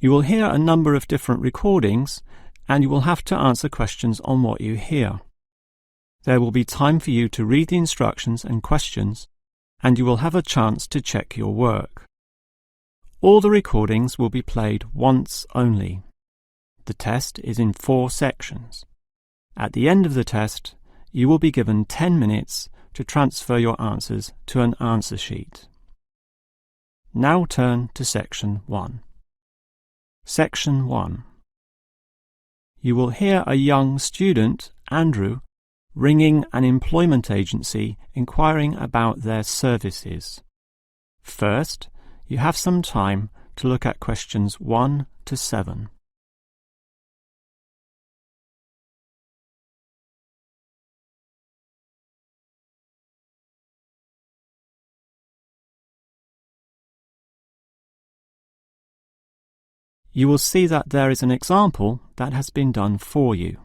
You will hear a number of different recordings, and you will have to answer questions on what you hear. There will be time for you to read the instructions and questions, and you will have a chance to check your work. All the recordings will be played once only. The test is in 4 sections. At the end of the test, you will be given 10 minutes to transfer your answers to an answer sheet. Now turn to Section 1. Section 1. You will hear a young student, Andrew, ringing an employment agency inquiring about their services. First, you have some time to look at questions 1 to 7. You will see that there is an example that has been done for you.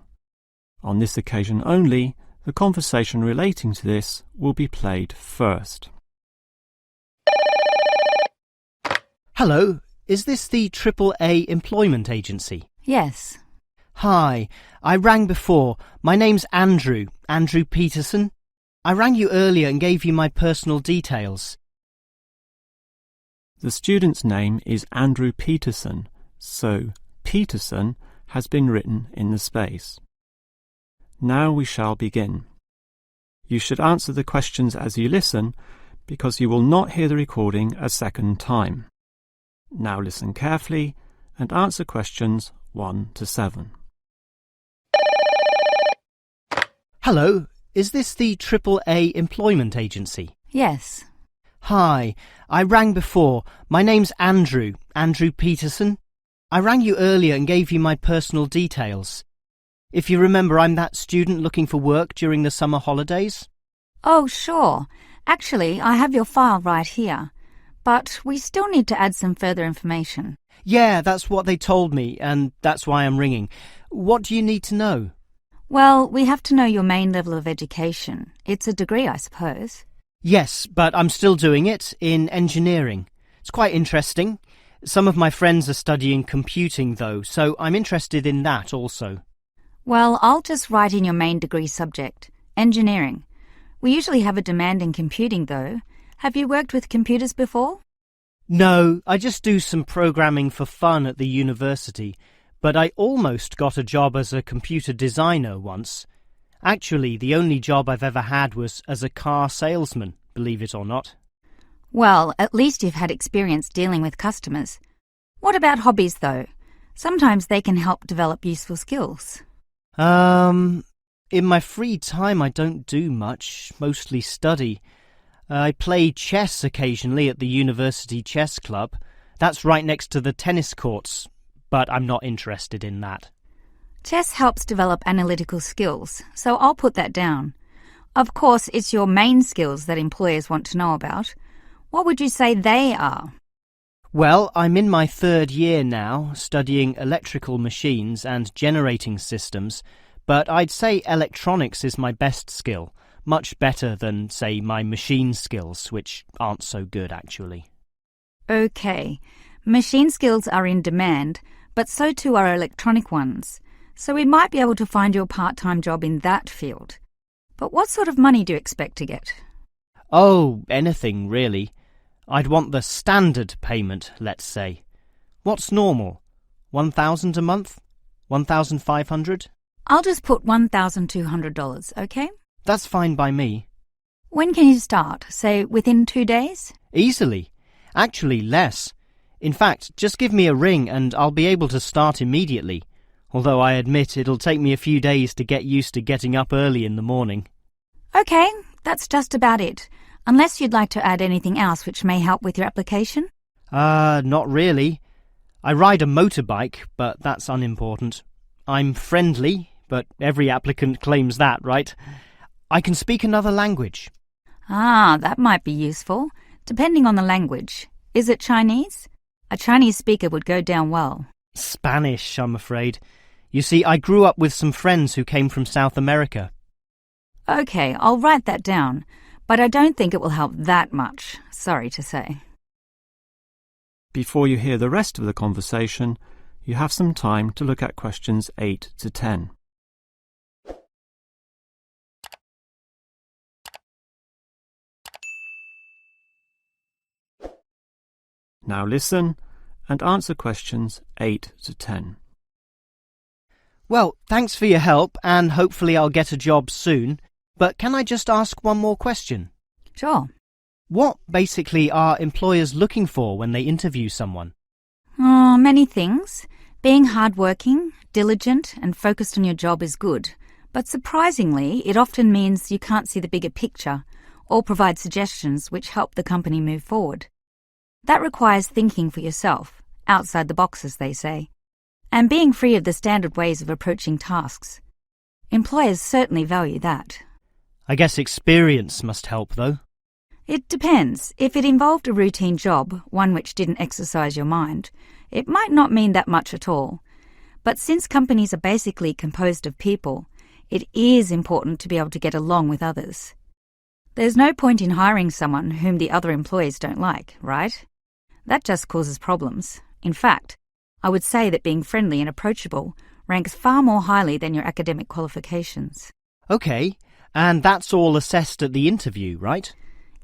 On this occasion only, the conversation relating to this will be played first. Hello, is this the AAA employment agency? Yes. Hi, I rang before. My name's Andrew Peterson. I rang you earlier and gave you my personal details. The student's name is Andrew Peterson, so Peterson has been written in the space. Now we shall begin. You should answer the questions as you listen, because you will not hear the recording a second time. Now listen carefully and answer questions 1 to 7. Hello, is this the AAA employment agency? Yes. Hi, I rang before. My name's Andrew Peterson. I rang you earlier and gave you my personal details. If you remember, I'm that student looking for work during the summer holidays. Oh, sure. Actually, I have your file right here. But we still need to add some further information. Yeah, that's what they told me, and that's why I'm ringing. What do you need to know? Well, we have to know your main level of education. It's a degree, I suppose. Yes, but I'm still doing it in engineering. It's quite interesting. Some of my friends are studying computing, though, so I'm interested in that also. Well, I'll just write in your main degree subject, engineering. We usually have a demand in computing, though. Have you worked with computers before? No, I just do some programming for fun at the university, but I almost got a job as a computer designer once. Actually, the only job I've ever had was as a car salesman, believe it or not. Well, at least you've had experience dealing with customers. What about hobbies, though? Sometimes they can help develop useful skills. In my free time I don't do much, mostly study. I play chess occasionally at the university chess club. That's right next to the tennis courts, but I'm not interested in that. Chess helps develop analytical skills, so I'll put that down. Of course, it's your main skills that employers want to know about. What would you say they are? Well, I'm in my 3rd year now, studying electrical machines and generating systems, but I'd say electronics is my best skill, much better than, say, my machine skills, which aren't so good, actually. OK. Machine skills are in demand, but so too are electronic ones, so we might be able to find you a part-time job in that field. But what sort of money do you expect to get? Oh, anything, really. I'd want the standard payment, let's say. What's normal? 1,000 a month? 1,500? I'll just put $1,200, OK? That's fine by me. When can you start? Say, within 2 days? Easily. Actually, less. In fact, just give me a ring and I'll be able to start immediately, although I admit it'll take me a few days to get used to getting up early in the morning. OK, that's just about it. Unless you'd like to add anything else which may help with your application? Not really. I ride a motorbike, but that's unimportant. I'm friendly, but every applicant claims that, right? I can speak another language. Ah, that might be useful, depending on the language. Is it Chinese? A Chinese speaker would go down well. Spanish, I'm afraid. You see, I grew up with some friends who came from South America. OK, I'll write that down, but I don't think it will help that much, sorry to say. Before you hear the rest of the conversation, you have some time to look at questions 8 to 10. Now listen and answer questions 8 to 10. Well, thanks for your help, and hopefully I'll get a job soon. But can I just ask one more question? Sure. What basically are employers looking for when they interview someone? Oh, many things. Being hardworking, diligent, and focused on your job is good. But surprisingly, it often means you can't see the bigger picture or provide suggestions which help the company move forward. That requires thinking for yourself, outside the box, as they say, and being free of the standard ways of approaching tasks. Employers certainly value that. I guess experience must help, though. It depends. If it involved a routine job, one which didn't exercise your mind, it might not mean that much at all. But since companies are basically composed of people, it is important to be able to get along with others. There's no point in hiring someone whom the other employees don't like, right? That just causes problems. In fact, I would say that being friendly and approachable ranks far more highly than your academic qualifications. OK, and that's all assessed at the interview, right?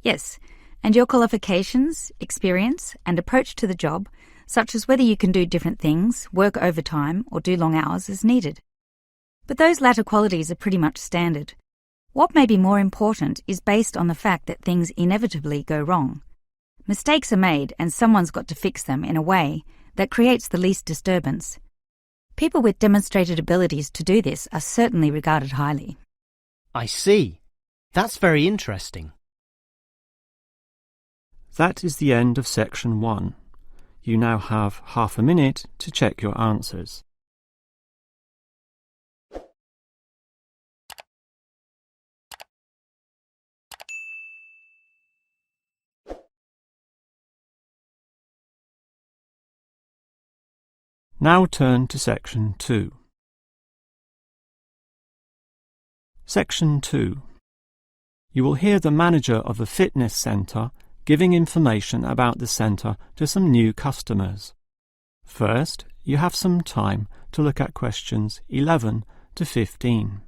Yes, and your qualifications, experience, and approach to the job, such as whether you can do different things, work overtime, or do long hours, is needed. But those latter qualities are pretty much standard. What may be more important is based on the fact that things inevitably go wrong. Mistakes are made, and someone's got to fix them in a way that creates the least disturbance. People with demonstrated abilities to do this are certainly regarded highly. I see. That's very interesting. That is the end of section 1. You now have half a minute to check your answers. Now turn to section 2. Section 2. You will hear the manager of a fitness centre giving information about the centre to some new customers. First, you have some time to look at questions 11 to 15.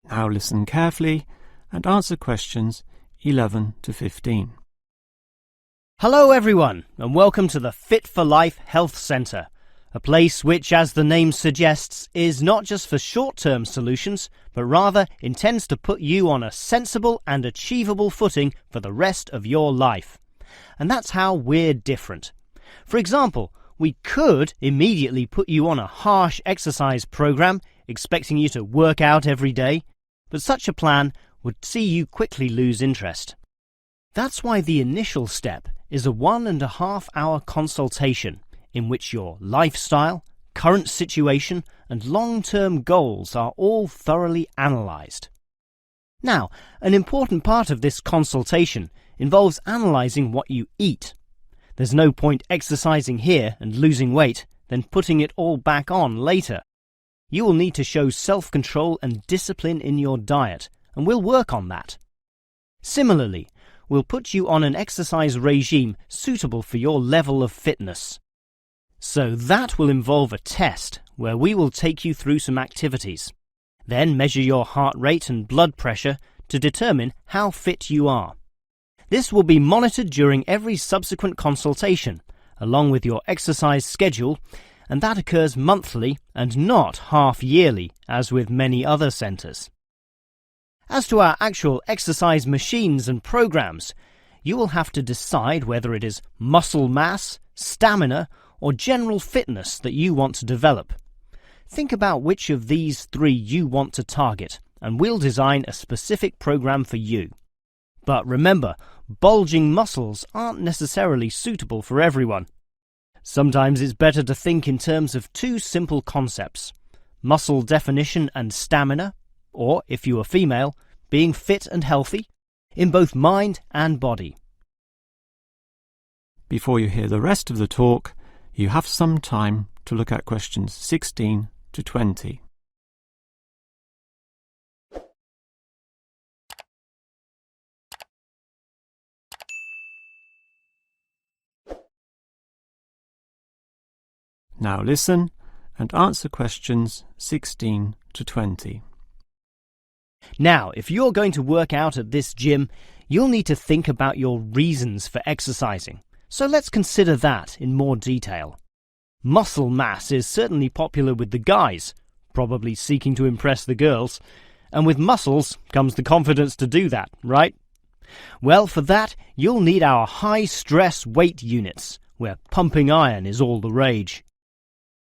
Now listen carefully and answer questions 11 to 15. Hello everyone, and welcome to the Fit for Life Health Centre, a place which, as the name suggests, is not just for short-term solutions, but rather intends to put you on a sensible and achievable footing for the rest of your life. And that's how we're different. For example, we could immediately put you on a harsh exercise program, expecting you to work out every day, but such a plan would see you quickly lose interest. That's why the initial step is a 1.5-hour consultation in which your lifestyle, current situation, and long-term goals are all thoroughly analysed. Now, an important part of this consultation involves analysing what you eat. There's no point exercising here and losing weight, then putting it all back on later. You will need to show self-control and discipline in your diet, and we'll work on that. Similarly, we'll put you on an exercise regime suitable for your level of fitness. So that will involve a test where we will take you through some activities, then measure your heart rate and blood pressure to determine how fit you are. This will be monitored during every subsequent consultation, along with your exercise schedule, and that occurs monthly and not half-yearly, as with many other centres. As to our actual exercise machines and programs, you will have to decide whether it is muscle mass, stamina, or general fitness that you want to develop. Think about which of these 3 you want to target, and we'll design a specific program for you. But remember, bulging muscles aren't necessarily suitable for everyone. Sometimes it's better to think in terms of 2 simple concepts: muscle definition and stamina, or, if you are female, being fit and healthy, in both mind and body. Before you hear the rest of the talk, you have some time to look at questions 16 to 20. Now listen and answer questions 16 to 20. Now, if you're going to work out at this gym, you'll need to think about your reasons for exercising. So let's consider that in more detail. Muscle mass is certainly popular with the guys, probably seeking to impress the girls. And with muscles comes the confidence to do that, right? Well, for that, you'll need our high-stress weight units, where pumping iron is all the rage.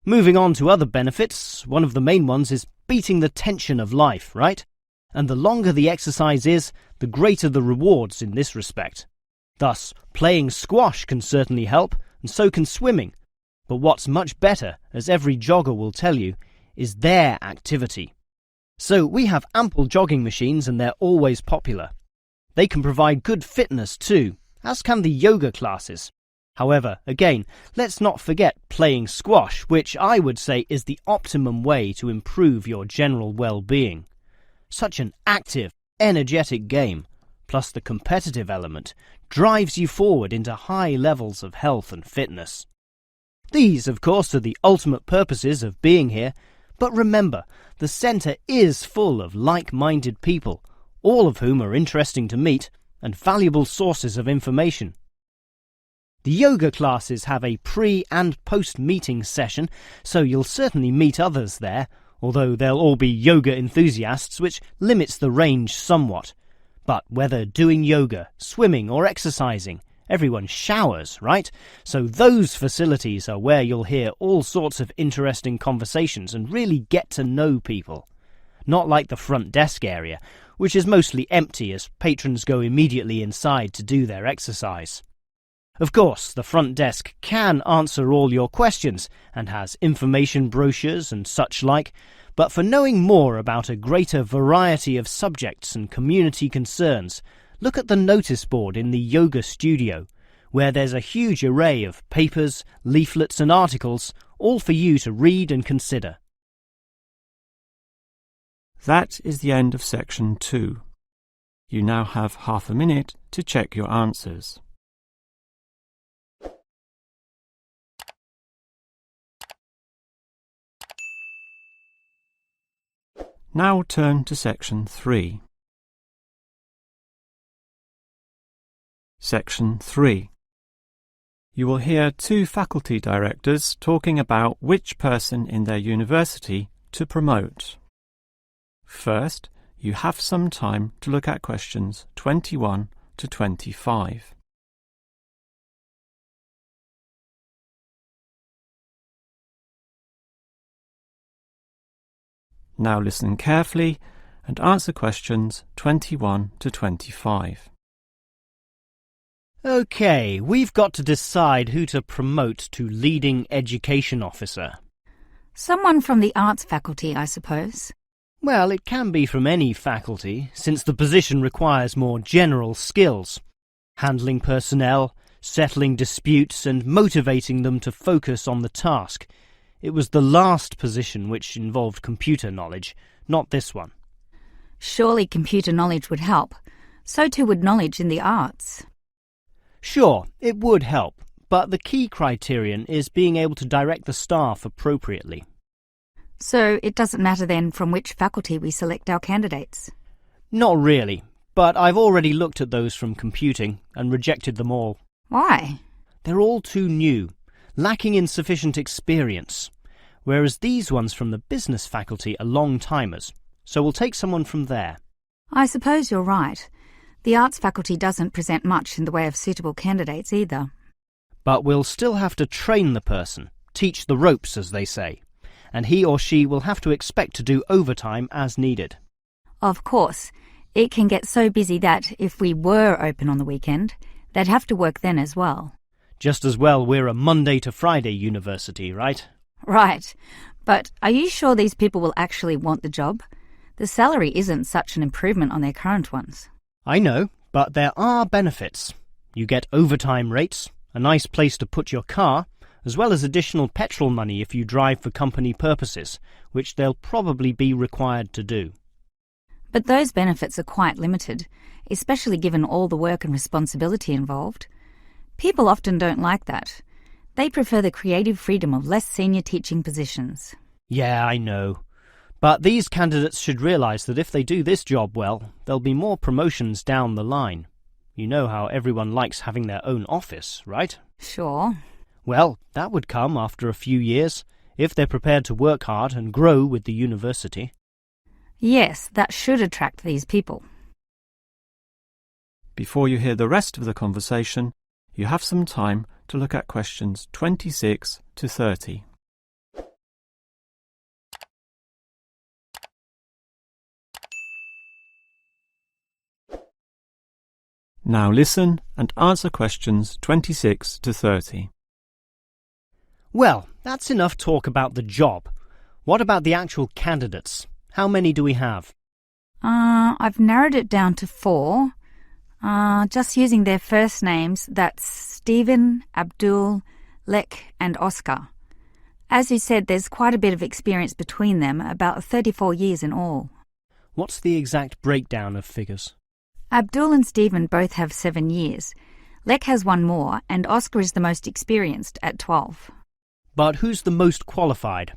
Moving on to other benefits, one of the main ones is beating the tension of life, right? And the longer the exercise is, the greater the rewards in this respect. Thus, playing squash can certainly help, and so can swimming. But what's much better, as every jogger will tell you, is their activity. So we have ample jogging machines and they're always popular. They can provide good fitness too, as can the yoga classes. However, again, let's not forget playing squash, which I would say is the optimum way to improve your general well-being. Such an active, energetic game, plus the competitive element, drives you forward into high levels of health and fitness. These, of course, are the ultimate purposes of being here, but remember, the centre is full of like-minded people, all of whom are interesting to meet and valuable sources of information. The yoga classes have a pre- and post-meeting session, so you'll certainly meet others there, although they'll all be yoga enthusiasts, which limits the range somewhat. But whether doing yoga, swimming or exercising, everyone showers, right? So those facilities are where you'll hear all sorts of interesting conversations and really get to know people. Not like the front desk area, which is mostly empty as patrons go immediately inside to do their exercise. Of course, the front desk can answer all your questions and has information brochures and such like, but for knowing more about a greater variety of subjects and community concerns, look at the notice board in the yoga studio, where there's a huge array of papers, leaflets and articles, all for you to read and consider. That is the end of section 2. You now have half a minute to check your answers. Now turn to section 3. Section 3. You will hear 2 faculty directors talking about which person in their university to promote. First, you have some time to look at questions 21 to 25. Now listen carefully and answer questions 21 to 25. OK, we've got to decide who to promote to leading education officer. Someone from the arts faculty, I suppose. Well, it can be from any faculty, since the position requires more general skills. Handling personnel, settling disputes and motivating them to focus on the task. It was the last position which involved computer knowledge, not this one. Surely computer knowledge would help. So too would knowledge in the arts. Sure, it would help, but the key criterion is being able to direct the staff appropriately. So it doesn't matter then from which faculty we select our candidates? Not really, but I've already looked at those from computing and rejected them all. Why? They're all too new, lacking in sufficient experience, whereas these ones from the business faculty are long-timers, so we'll take someone from there. I suppose you're right. The arts faculty doesn't present much in the way of suitable candidates either. But we'll still have to train the person, teach the ropes, as they say, and he or she will have to expect to do overtime as needed. Of course, it can get so busy that if we were open on the weekend, they'd have to work then as well. Just as well we're a Monday to Friday university, right? Right. But are you sure these people will actually want the job? The salary isn't such an improvement on their current ones. I know, but there are benefits. You get overtime rates, a nice place to put your car, as well as additional petrol money if you drive for company purposes, which they'll probably be required to do. But those benefits are quite limited, especially given all the work and responsibility involved. People often don't like that. They prefer the creative freedom of less senior teaching positions. Yeah, I know. But these candidates should realise that if they do this job well, there'll be more promotions down the line. You know how everyone likes having their own office, right? Sure. Well, that would come after a few years, if they're prepared to work hard and grow with the university. Yes, that should attract these people. Before you hear the rest of the conversation, you have some time to look at questions 26 to 30. Now listen and answer questions 26 to 30. Well, that's enough talk about the job. What about the actual candidates? How many do we have? I've narrowed it down to 4. Just using their first names, that's Stephen, Abdul, Lek and Oscar. As you said, there's quite a bit of experience between them, about 34 years in all. What's the exact breakdown of figures? Abdul and Stephen both have 7 years. Lek has 1 more, and Oscar is the most experienced at 12. But who's the most qualified?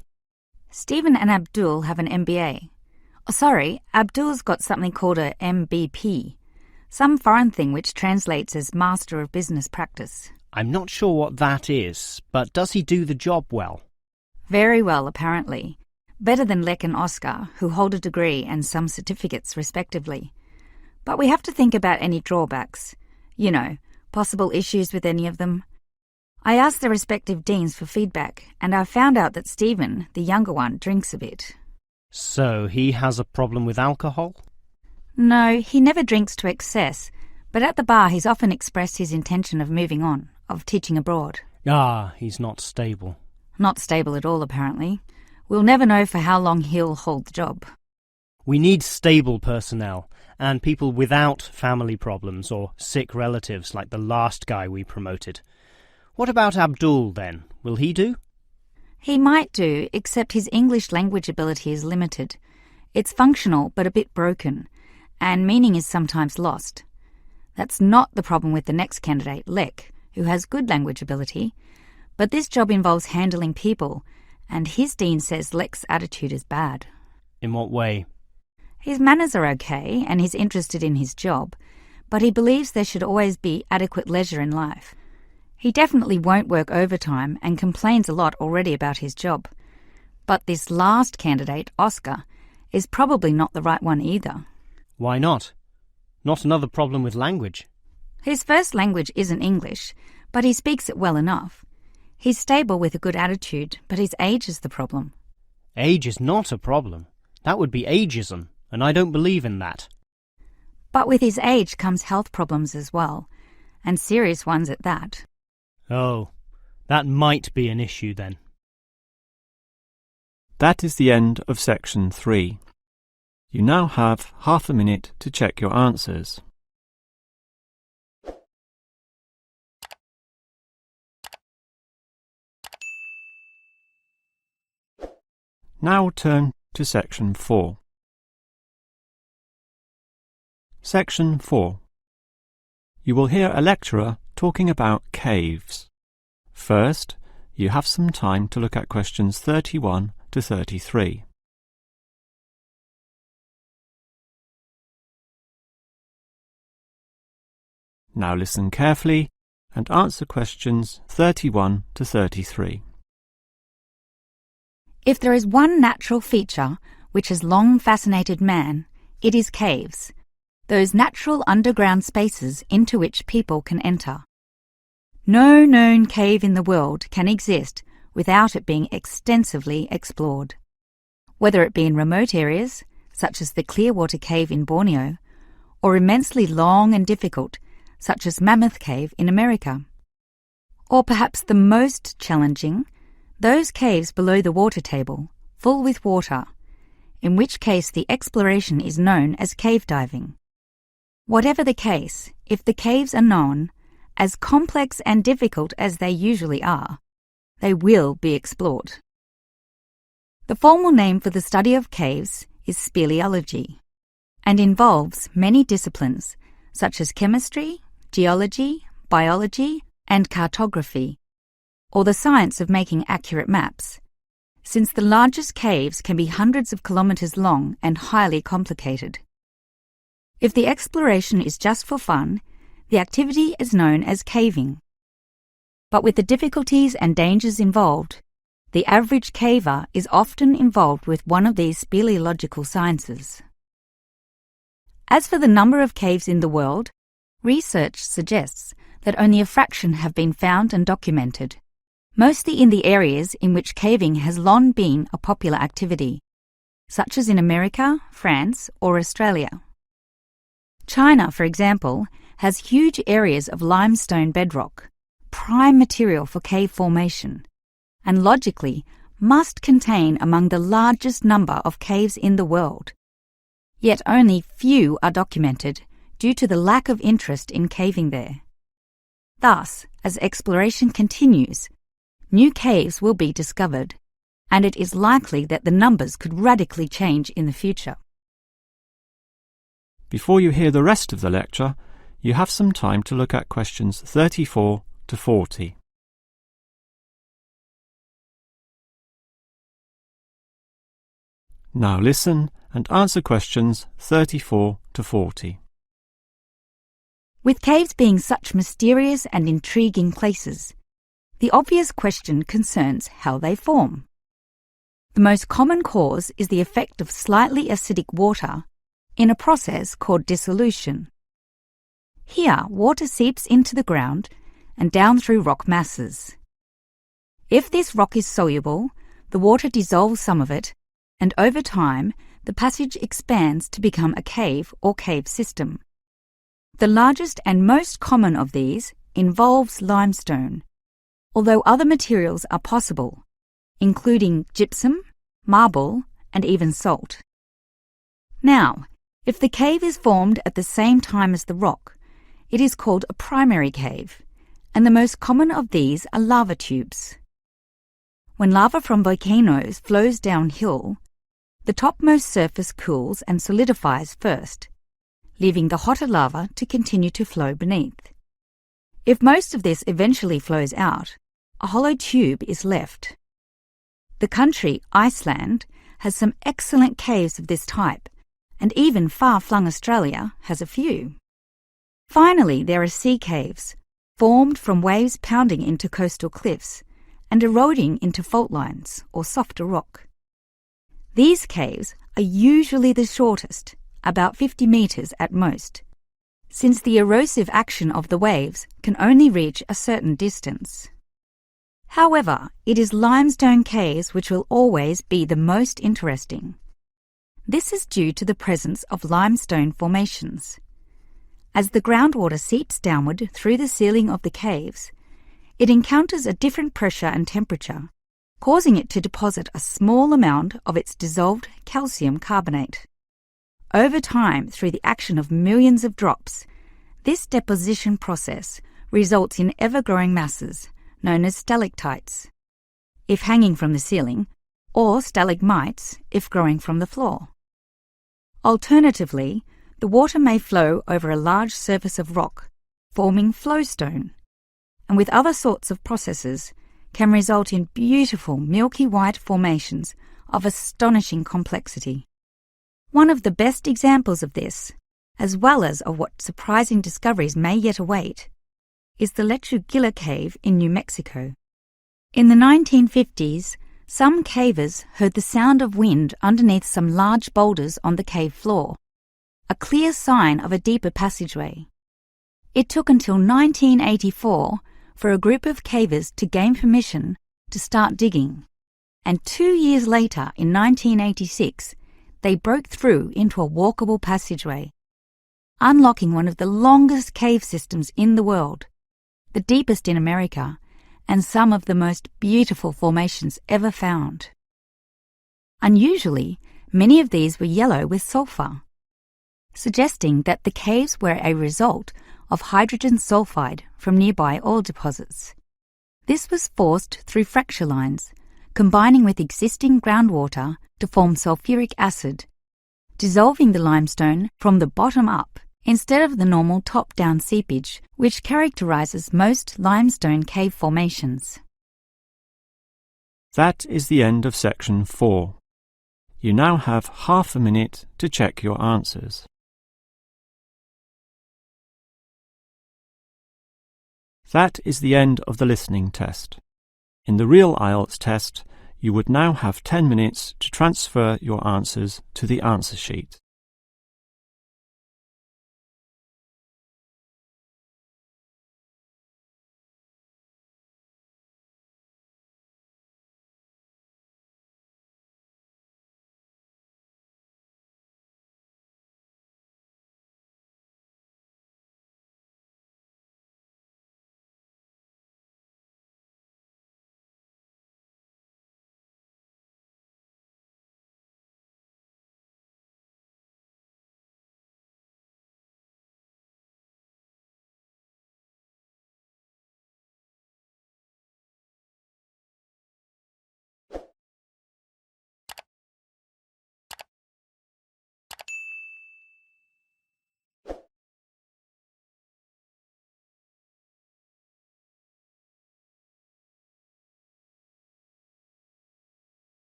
Stephen and Abdul have an MBA. Oh, sorry, Abdul's got something called a MBP, some foreign thing which translates as Master of Business Practice. I'm not sure what that is, but does he do the job well? Very well, apparently. Better than Lek and Oscar, who hold a degree and some certificates respectively. But we have to think about any drawbacks. You know, possible issues with any of them. I asked the respective deans for feedback, and I found out that Stephen, the younger one, drinks a bit. So he has a problem with alcohol? No, he never drinks to excess, but at the bar he's often expressed his intention of moving on, of teaching abroad. Ah, he's not stable. Not stable at all, apparently. We'll never know for how long he'll hold the job. We need stable personnel, and people without family problems or sick relatives like the last guy we promoted. What about Abdul, then? Will he do? He might do, except his English language ability is limited. It's functional, but a bit broken, and meaning is sometimes lost. That's not the problem with the next candidate, Lek, who has good language ability, but this job involves handling people, and his dean says Lek's attitude is bad. In what way? His manners are okay, and he's interested in his job, but he believes there should always be adequate leisure in life. He definitely won't work overtime and complains a lot already about his job. But this last candidate, Oscar, is probably not the right one either. Why not? Not another problem with language. His first language isn't English, but he speaks it well enough. He's stable with a good attitude, but his age is the problem. Age is not a problem. That would be ageism, and I don't believe in that. But with his age comes health problems as well, and serious ones at that. Oh, that might be an issue then. That is the end of section 3. You now have half a minute to check your answers. Now turn to section 4. Section 4. You will hear a lecturer talking about caves. First, you have some time to look at questions 31 to 33. Now listen carefully and answer questions 31 to 33. If there is one natural feature which has long fascinated man, it is caves, those natural underground spaces into which people can enter. No known cave in the world can exist without it being extensively explored. Whether it be in remote areas, such as the Clearwater Cave in Borneo, or immensely long and difficult, such as Mammoth Cave in America. Or perhaps the most challenging, those caves below the water table, full with water, in which case the exploration is known as cave diving. Whatever the case, if the caves are known, as complex and difficult as they usually are, they will be explored. The formal name for the study of caves is speleology, and involves many disciplines such as chemistry, geology, biology, and cartography. or the science of making accurate maps, since the largest caves can be hundreds of kilometres long and highly complicated. If the exploration is just for fun, the activity is known as caving. But with the difficulties and dangers involved, the average caver is often involved with one of these speleological sciences. As for the number of caves in the world, research suggests that only a fraction have been found and documented, mostly in the areas in which caving has long been a popular activity, such as in America, France, or Australia. China, for example, has huge areas of limestone bedrock, prime material for cave formation, and logically must contain among the largest number of caves in the world. Yet only few are documented due to the lack of interest in caving there. Thus, as exploration continues, new caves will be discovered, and it is likely that the numbers could radically change in the future. Before you hear the rest of the lecture, you have some time to look at questions 34 to 40. Now listen and answer questions 34 to 40. With caves being such mysterious and intriguing places, the obvious question concerns how they form. The most common cause is the effect of slightly acidic water in a process called dissolution. Here, water seeps into the ground and down through rock masses. If this rock is soluble, the water dissolves some of it, and over time, the passage expands to become a cave or cave system. The largest and most common of these involves limestone, although other materials are possible, including gypsum, marble, and even salt. Now, if the cave is formed at the same time as the rock, it is called a primary cave, and the most common of these are lava tubes. When lava from volcanoes flows downhill, the topmost surface cools and solidifies first, leaving the hotter lava to continue to flow beneath. If most of this eventually flows out, a hollow tube is left. The country, Iceland, has some excellent caves of this type, and even far-flung Australia has a few. Finally, there are sea caves, formed from waves pounding into coastal cliffs and eroding into fault lines or softer rock. These caves are usually the shortest, about 50 metres at most, since the erosive action of the waves can only reach a certain distance. However, it is limestone caves which will always be the most interesting. This is due to the presence of limestone formations. As the groundwater seeps downward through the ceiling of the caves, it encounters a different pressure and temperature, causing it to deposit a small amount of its dissolved calcium carbonate. Over time, through the action of millions of drops, this deposition process results in ever-growing masses, known as stalactites, if hanging from the ceiling, or stalagmites, if growing from the floor. Alternatively, the water may flow over a large surface of rock, forming flowstone, and with other sorts of processes, can result in beautiful milky white formations of astonishing complexity. One of the best examples of this, as well as of what surprising discoveries may yet await, is the Lechuguilla Cave in New Mexico. In the 1950s, some cavers heard the sound of wind underneath some large boulders on the cave floor, a clear sign of a deeper passageway. It took until 1984 for a group of cavers to gain permission to start digging, and 2 years later, in 1986, they broke through into a walkable passageway, unlocking one of the longest cave systems in the world, the deepest in America, and some of the most beautiful formations ever found. Unusually, many of these were yellow with sulfur, suggesting that the caves were a result of hydrogen sulfide from nearby oil deposits. This was forced through fracture lines, combining with existing groundwater to form sulfuric acid, dissolving the limestone from the bottom up instead of the normal top-down seepage which characterizes most limestone cave formations. That is the end of section 4. You now have half a minute to check your answers. That is the end of the listening test. In the real IELTS test, you would now have 10 minutes to transfer your answers to the answer sheet.